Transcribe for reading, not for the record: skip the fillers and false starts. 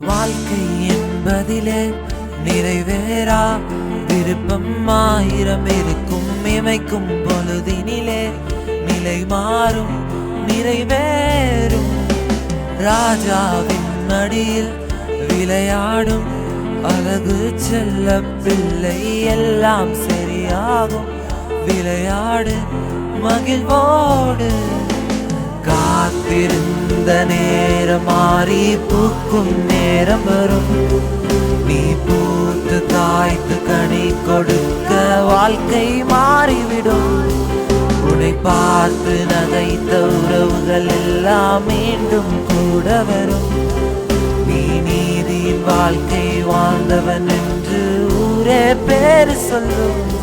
வாழ்க்கை என்பதிலே நிறைவேறா விருப்பம் ஆயிரம் இருக்கும். இமைக்கும் பொழுதினிலே நிலை மாறும் நிறைவேறும். ராஜாவின் மடியில் விளையாடும் அழகு செல்ல பிள்ளை எல்லாம் சரியாகும். விளையாடு மகிழ்வோடு. காத்திருந்த நேரம் மாறி பூக்கும் நேரம் வரும். நீ பூத்து தாய்த்து கனி கொடுக்க வாழ்க்கை மாறிவிடும். உன்னை பார்த்து நகைத்த உறவுகள் எல்லாம் மீண்டும் கூட வரும். நீ நீதியின் வாழ்க்கை வாழ்ந்தவன் என்று ஊரே பேரு சொல்லும்.